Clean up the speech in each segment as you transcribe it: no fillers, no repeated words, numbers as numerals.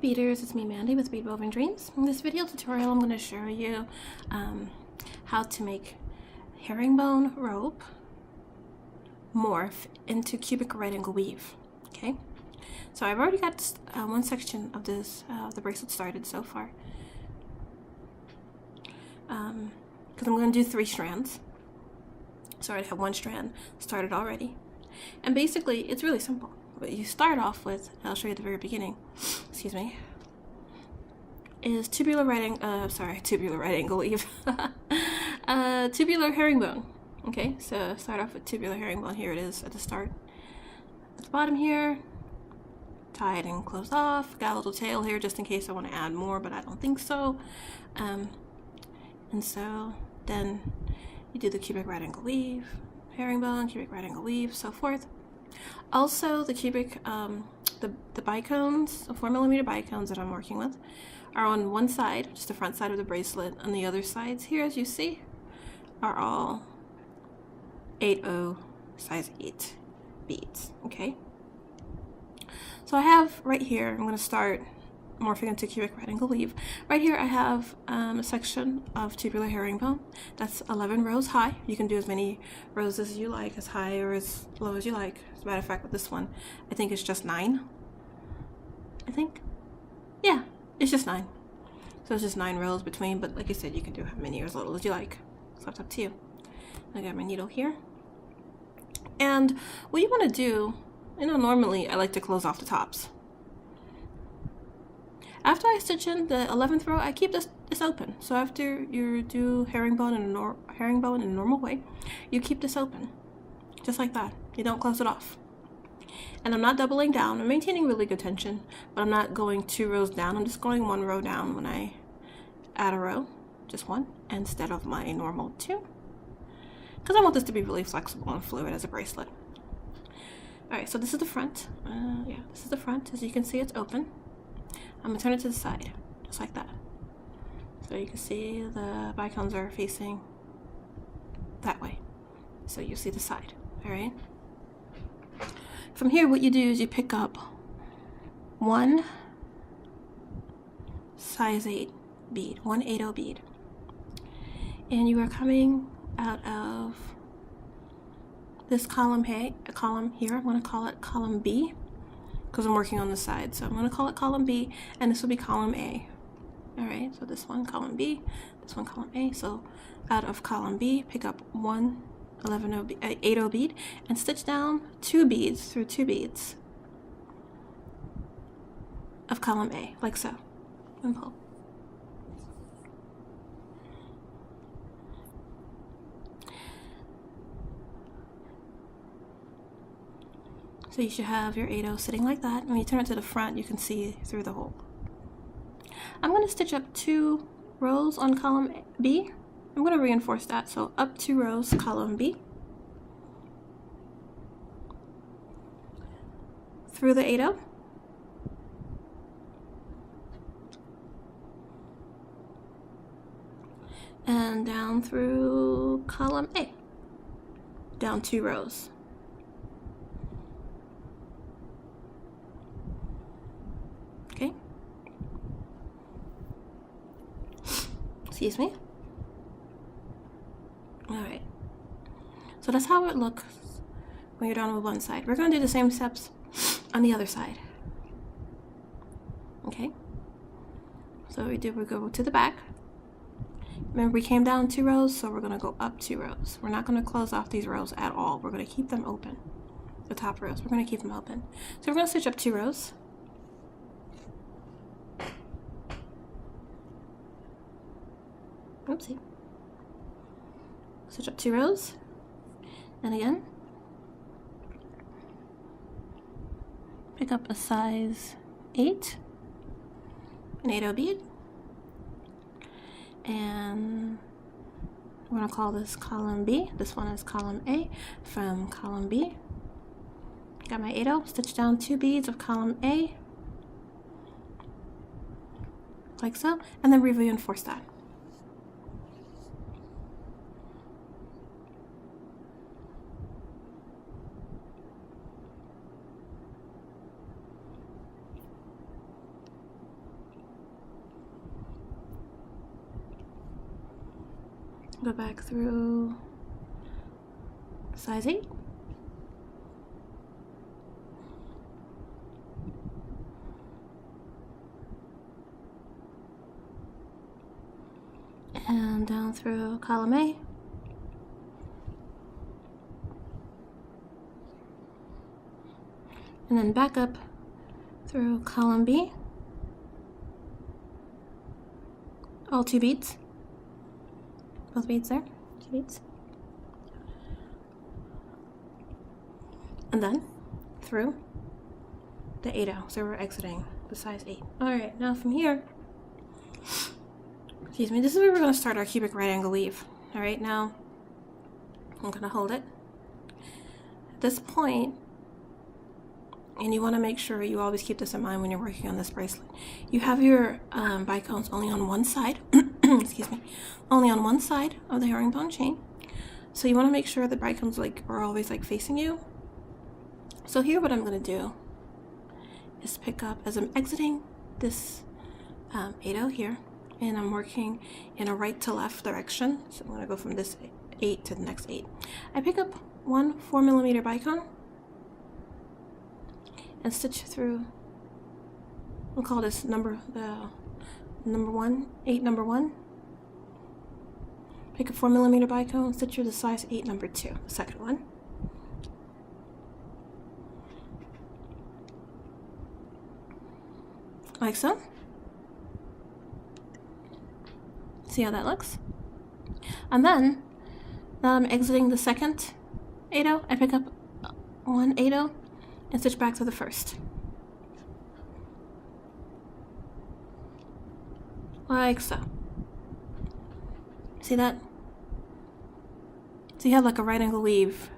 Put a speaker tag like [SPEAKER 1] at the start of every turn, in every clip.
[SPEAKER 1] Beaders, it's me Mandy with Bead Woven Dreams. In this video tutorial I'm going to show you how to make herringbone rope morph into cubic right angle weave. Okay, so I've already got one section of this the bracelet started so far, because I'm going to do 3 strands. So I already have 1 strand started already, and basically it's really simple. What you start off with, I'll show you at the very beginning, excuse me, is tubular right angle weave. Tubular herringbone. Okay, so start off with tubular herringbone. Here it is at the start. At the bottom here, tie it and close off. Got a little tail here just in case I want to add more, but I don't think so. And so then you do the cubic right angle weave, herringbone, cubic right angle weave, so forth. Also, the cubic, the bicones, the 4mm bicones that I'm working with, are on one side, just the front side of the bracelet. On the other sides here, as you see, are all 8/0 size 8 beads. Okay. So I have right here, I'm going to start morphing into cubic right angle weave. Right here I have a section of tubular herringbone that's 11 rows high. You can do as many rows as you like, as high or as low as you like. As a matter of fact, with this one, I think it's just 9. I think. Yeah, it's just 9. So it's just 9 rows between, but like I said, you can do how many or as little as you like. So it's up to you. I got my needle here. And what you want to do, normally I like to close off the tops. After I stitch in the 11th row, I keep this open. So after you do herringbone in a normal way, you keep this open, just like that. You don't close it off. And I'm not doubling down. I'm maintaining really good tension, but I'm not going 2 rows down. I'm just going 1 row down when I add a row, just 1, instead of my normal 2, because I want this to be really flexible and fluid as a bracelet. All right, so this is the front. Yeah, this is the front. As you can see, it's open. I'm going to turn it to the side, just like that. So you can see the bicones are facing that way. So you see the side, all right? From here, what you do is you pick up 1 size 8 bead, 1 8/0 bead. And you are coming out of this column here. I'm going to call it column B, because I'm working on the side. So I'm going to call it column B, and this will be column A. All right, so this one column B, this one column A. So out of column B, pick up 1 8/0 bead and stitch down 2 beads through 2 beads of column A, like so, and pull. So you should have your 8/0 sitting like that. When you turn it to the front, you can see through the hole. I'm going to stitch up 2 rows on column B. I'm going to reinforce that. So up 2 rows, column B, through the 8/0, and down through column A, down 2 rows. Okay. Excuse me. All right. So that's how it looks when you're done with one side. We're going to do the same steps on the other side. Okay. So we go to the back. Remember, we came down 2 rows, so we're going to go up 2 rows. We're not going to close off these rows at all. We're going to keep them open. The top rows, we're going to keep them open. So we're going to stitch up 2 rows. Oopsie. Stitch up 2 rows, and again, pick up a size 8, an 8/0 bead, and we're going to call this column B. This one is column A. From column B, got my 8/0, stitch down 2 beads of column A, like so, and then reinforce that. Go back through size 8. And down through column A. And then back up through column B. All 2 beads. Both beads there, 2 beads. And then through the 8-0. So we're exiting the size 8. Alright, now from here, excuse me, this is where we're going to start our cubic right angle weave. Alright, now I'm going to hold it. At this point, and you want to make sure you always keep this in mind when you're working on this bracelet. You have your bicones only on one side, excuse me, only on one side of the herringbone chain. So you want to make sure the bicones are always facing you. So here what I'm going to do is pick up, as I'm exiting this 8-0 here, and I'm working in a right to left direction. So I'm going to go from this 8 to the next 8. I pick up one 4mm bicone and stitch through, we'll call this number 1. Pick a 4mm bicone, stitch through the size 8 number 2, the second one. Like so. See how that looks? And then, now I'm exiting the second 8-0, I pick up one 8-0 and stitch back to the first. Like so. See that? So you have like a right angle weave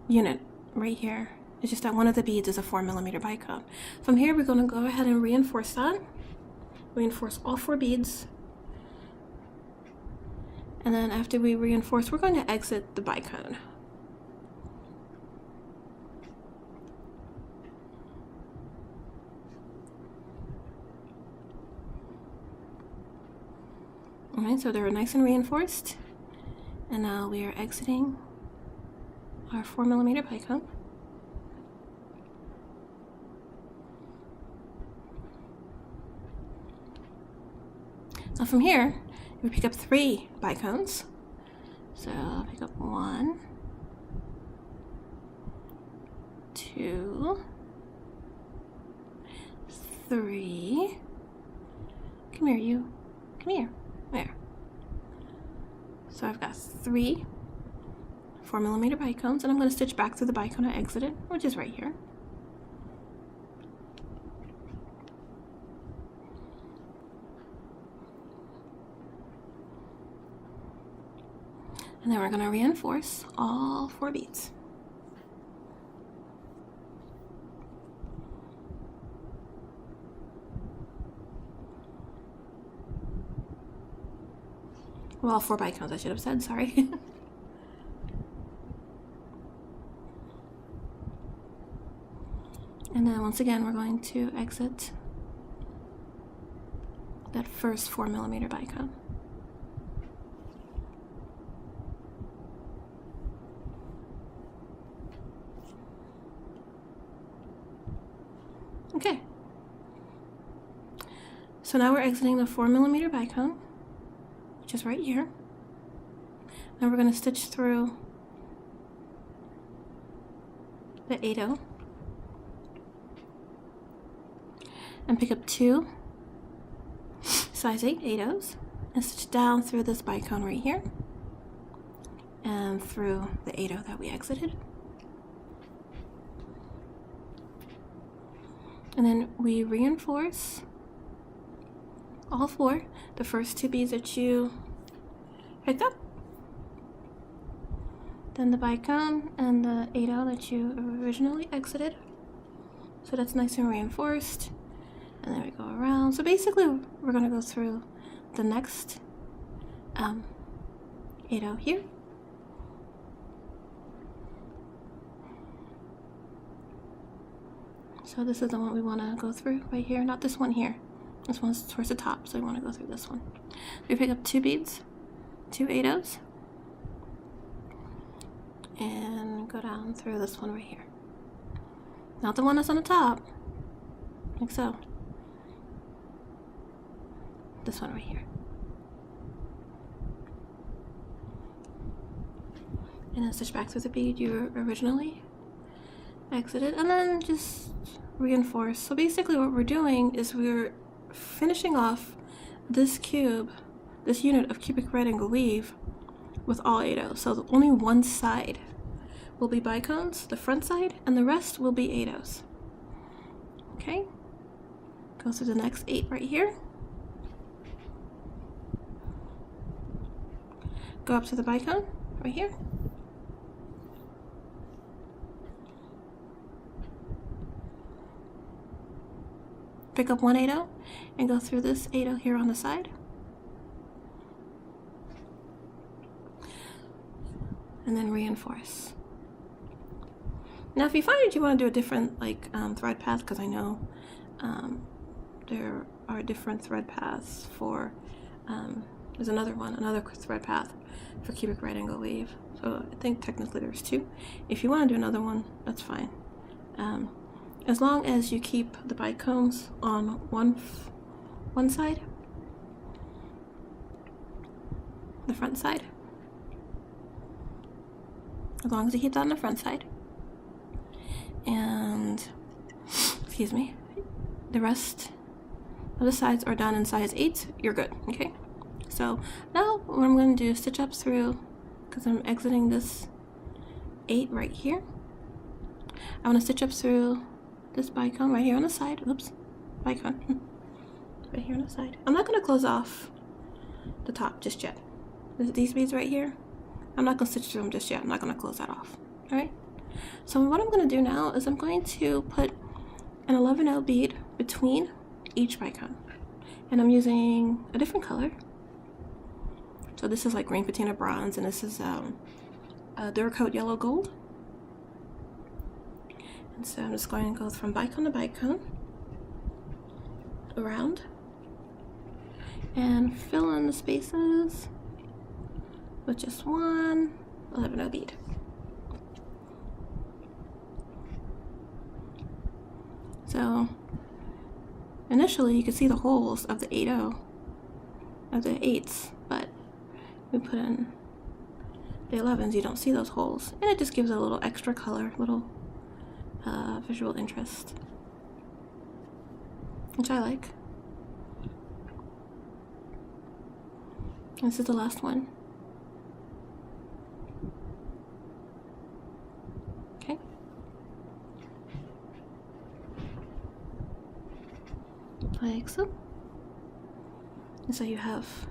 [SPEAKER 1] unit right here. It's just that one of the beads is a 4mm bicone. From here we're going to go ahead and reinforce that. Reinforce all 4 beads. And then after we reinforce, we're going to exit the bicone. Alright, so they're nice and reinforced. And now we are exiting our 4mm bicone. Now from here, we pick up 3 bicones. So I'll pick up 1, 2, 3. Come here, you. Come here. There. So I've got 3 4mm bicones, and I'm going to stitch back through the bicone I exited, which is right here. And then we're going to reinforce all 4 beads. Well, all 4 bicones, I should have said, sorry. And then once again, we're going to exit that first 4mm bicone. Okay. So now we're exiting the 4mm bicone, which is right here. Now we're going to stitch through the 8-0 and pick up 2 size 8 8-0s and stitch down through this bicone right here and through the 8-0 that we exited. And then we reinforce all 4, the first 2 beads that you picked up, then the bicone and the 8-0 that you originally exited. So that's nice and reinforced. And then we go around. So basically we're going to go through the next 8-0 here. So this is the one we want to go through right here, not this one here. This one's towards the top, so we want to go through this one. We pick up 2 beads 2 8/0s, and go down through this one right here. Not the one that's on the top, like so. This one right here. And then stitch back through the bead you originally exited, and then just reinforce. So basically what we're doing is we're finishing off this cube, this unit of cubic red angle weave with all 8/0s. So only one side will be bicones, the front side, and the rest will be 8/0s. Okay, go through the next 8 right here. Go up to the bicone right here. Pick up 1 8/0 and go through this 8/0 here on the side. And then reinforce. Now if you find that you want to do a different thread path, because I know there are different thread paths for, there's another thread path for cubic right angle weave. So I think technically there's 2. If you want to do another one, that's fine. As long as you keep the bicones on one side, the front side. As long as you keep that on the front side. And, excuse me, the rest of the sides are done in size 8, you're good, okay? So now what I'm going to do is stitch up through, because I'm exiting this 8 right here. I want to stitch up through this bicone right here on the side. Oops, bicone. Right here on the side. I'm not going to close off the top just yet. These beads right here, I'm not going to stitch through them just yet. I'm not going to close that off. Alright? So what I'm going to do now is I'm going to put an 11/0 bead between each bicone. And I'm using a different color. So this is like green patina bronze, and this is Duracoat yellow gold. And so I'm just going to go from bicone to bicone around and fill in the spaces with just one 11/0 bead. So initially you can see the holes of the 8/0 of the 8s, but we put in the 11s, you don't see those holes, and it just gives a little extra color, little visual interest, which I like. This is the last one. Okay. Like so. And so you have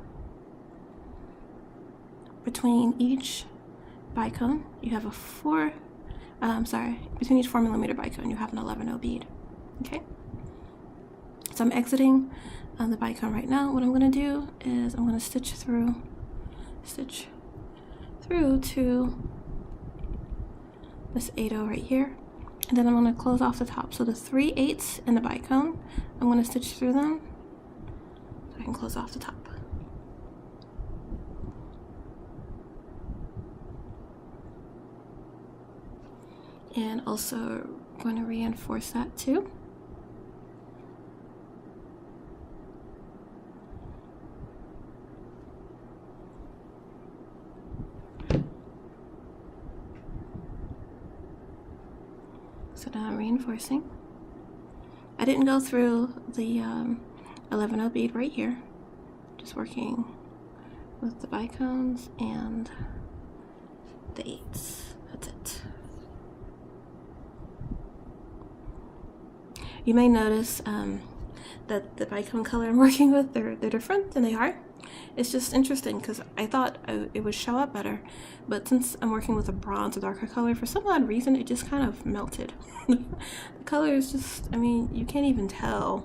[SPEAKER 1] between each bicone, you have a between each 4mm bicone, you have an 11/0 bead. Okay. So I'm exiting the bicone right now. What I'm going to do is I'm going to stitch through to this 8/0 right here, and then I'm going to close off the top. So the 3 8s in the bicone, I'm going to stitch through them so I can close off the top. And also going to reinforce that too. So now I'm reinforcing. I didn't go through the 11/0 bead right here, just working with the bicones and the 8s. That's it. You may notice that the bicone color I'm working with, they're different, and they are. It's just interesting because I thought it would show up better, but since I'm working with a bronze, a darker color, for some odd reason it just kind of melted. The color is just, I mean, you can't even tell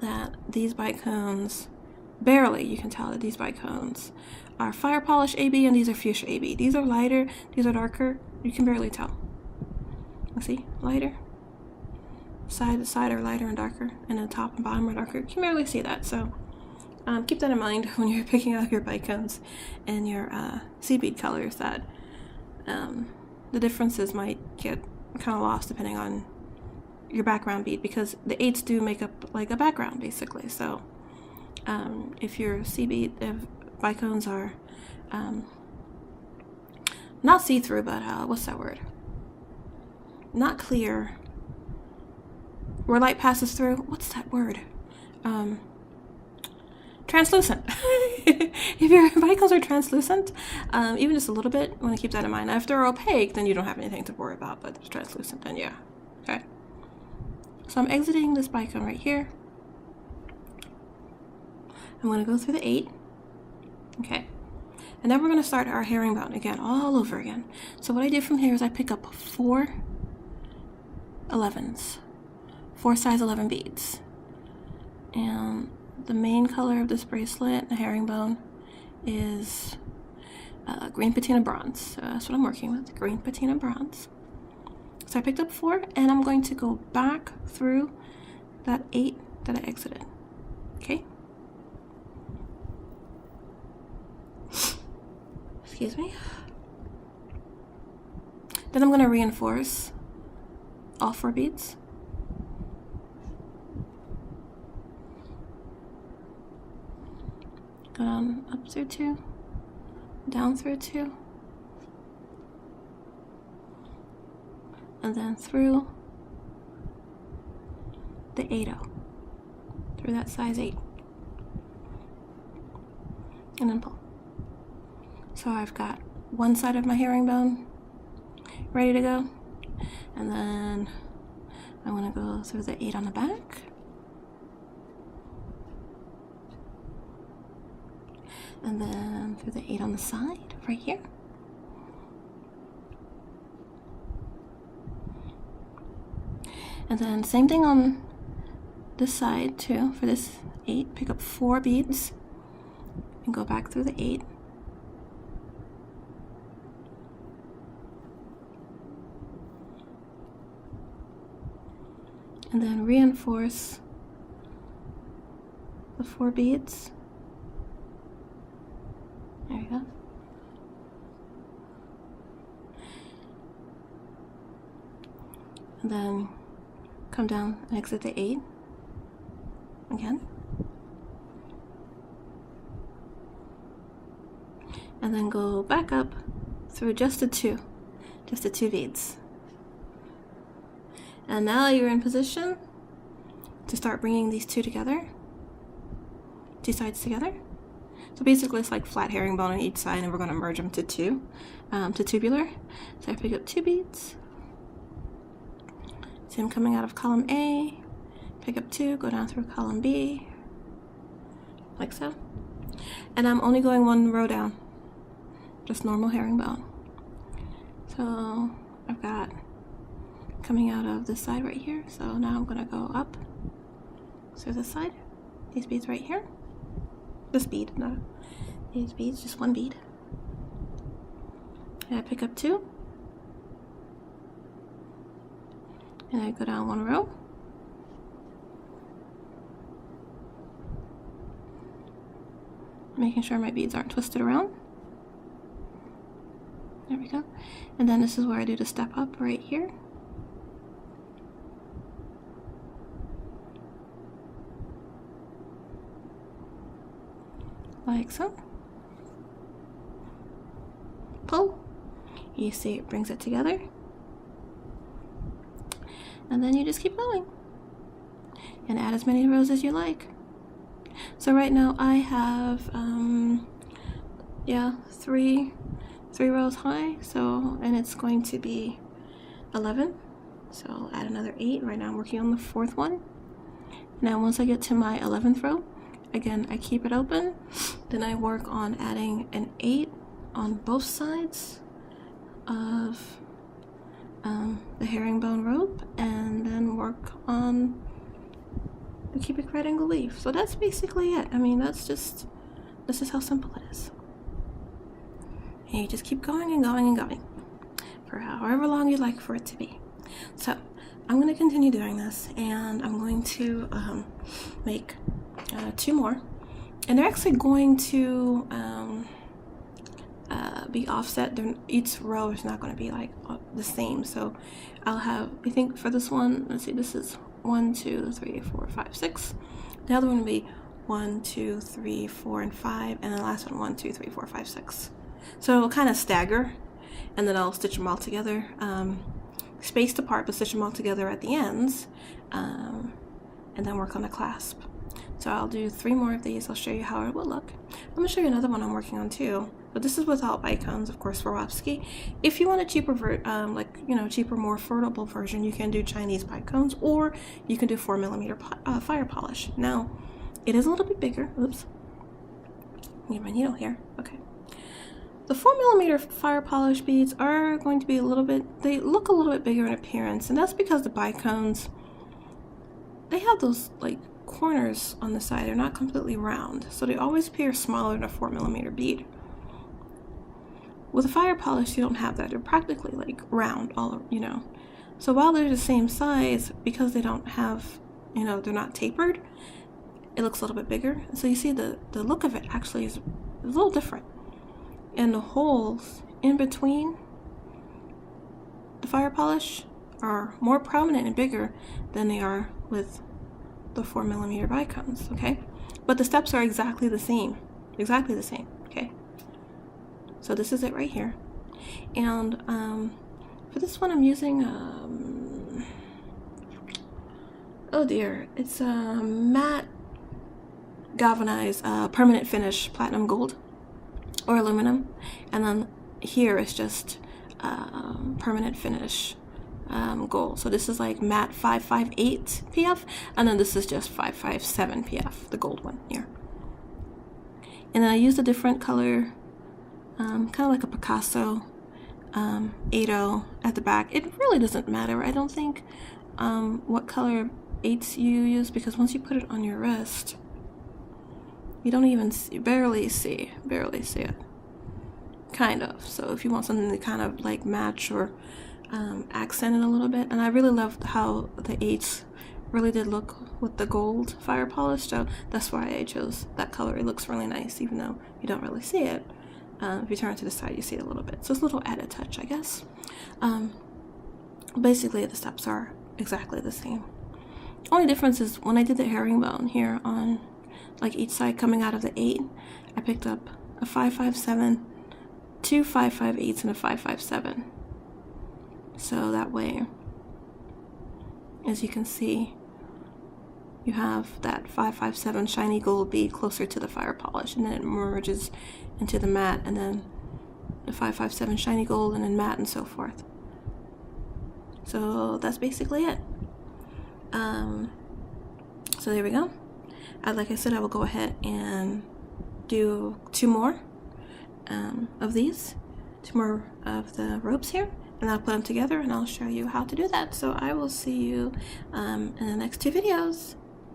[SPEAKER 1] that these bicones, barely you can tell that these bicones are fire polish AB and these are fuchsia AB. These are lighter, these are darker, you can barely tell. See, lighter. Side to side are lighter and darker, and the top and bottom are darker. You can barely see that, so Keep that in mind when you're picking out your bicones and your seed bead colors, that the differences might get kind of lost depending on your background bead, because the 8s do make up like a background basically. So if your seed bead, if bicones are not see-through, but what's that word? Not clear, where light passes through. What's that word? Translucent. If your bicones are translucent, even just a little bit, I want to keep that in mind. Now, if they're opaque, then you don't have anything to worry about, but if it's translucent, then yeah. Okay. So I'm exiting this bicone right here. I'm going to go through the 8. Okay. And then we're going to start our herringbone again, all over again. So what I do from here is I pick up 4 11s, 4 size 11 beads. And the main color of this bracelet, the herringbone, is green patina bronze. So that's what I'm working with, green patina bronze. So I picked up 4, and I'm going to go back through that 8 that I exited. Okay? Excuse me. Then I'm going to reinforce all 4 beads. Go down, up through 2, down through 2, and then through the 8-0, through that size 8, and then pull. So I've got one side of my herringbone ready to go, and then I'm going to go through the 8 on the back, and then through the 8 on the side right here, and then same thing on this side too. For this 8, pick up 4 beads and go back through the 8, and then reinforce the 4 beads. There you go. And then come down and exit the 8 again. And then go back up through just the 2 beads. And now you're in position to start bringing these 2 together, 2 sides together. So basically it's like flat herringbone on each side, and we're going to merge them to 2, to tubular. So I pick up 2 beads. So I'm coming out of column A, pick up 2, go down through column B, like so. And I'm only going 1 row down, just normal herringbone. So I've got coming out of this side right here. So now I'm going to go up through this side, these beads right here. This bead, not these beads, just 1 bead. And I pick up 2. And I go down 1 row. Making sure my beads aren't twisted around. There we go. And then this is where I do the step up right here. Like so. Pull. You see it brings it together. And then you just keep going. And add as many rows as you like. So right now I have, yeah, three rows high. So, and it's going to be 11. So I'll add another 8. Right now I'm working on the 4th one. Now once I get to my 11th row, again, I keep it open, then I work on adding an 8 on both sides of the herringbone rope, and then work on the cubic right angle leaf. So that's basically it. I mean, this is how simple it is. And you just keep going and going and going for however long you'd like for it to be. So I'm going to continue doing this, and I'm going to make 2 more, and they're actually going to be offset. Each row is not going to be like the same. So I'll have, I think for this one, let's see, this is 1, 2, 3, 4, 5, 6. The other one will be 1, 2, 3, 4, and 5, and the last one 1, 2, 3, 4, 5, 6. So it'll kind of stagger, and then I'll stitch them all together, spaced apart, but stitch them all together at the ends, and then work on the clasp. So I'll do 3 more of these. I'll show you how it will look. I'm going to show you another one I'm working on too, but this is without bicones, of course, Swarovski. If you want a cheaper, cheaper, more affordable version, you can do Chinese bicones, or you can do 4mm fire polish. Now, it is a little bit bigger. Oops. Get my needle here. Okay. The 4mm fire polish beads are going to be they look a little bit bigger in appearance, and that's because the bicones, they have those like corners on the side. They're not completely round, so they always appear smaller than a 4mm bead. With a fire polish, you don't have that. They're practically like round, So while they're the same size, because they don't have, they're not tapered, it looks a little bit bigger. So you see the look of it actually is a little different. And the holes in between the fire polish are more prominent and bigger than they are with the 4mm bicones, okay? But the steps are exactly the same, okay? So this is it right here. And for this one I'm using, oh dear, it's a matte galvanized permanent finish platinum gold or aluminum, and then here is just permanent finish gold. So this is like matte 558 PF, and then this is just 557 PF, the gold one here. And then I used a different color, kind of like a Picasso 8-0 at the back. It really doesn't matter, I don't think, what color 8s you use, because once you put it on your wrist, you don't even barely see it, kind of. So if you want something to kind of like match or accent it a little bit, and I really loved how the 8s really did look with the gold fire polish, so that's why I chose that color. It looks really nice, even though you don't really see it. If you turn it to the side, you see it a little bit. So it's a little added touch, I guess. Basically, the steps are exactly the same. Only difference is when I did the herringbone here on like each side coming out of the 8, I picked up a 557, 2 558s, and a 557. So that way, as you can see, you have that 557 shiny gold bead closer to the fire polish, and then it merges into the matte, and then the 557 shiny gold, and then matte, and so forth. So that's basically it. So there we go. Like I said, I will go ahead and do 2 more of these, 2 more of the ropes here, and I'll put them together and I'll show you how to do that. So I will see you in the next 2 videos.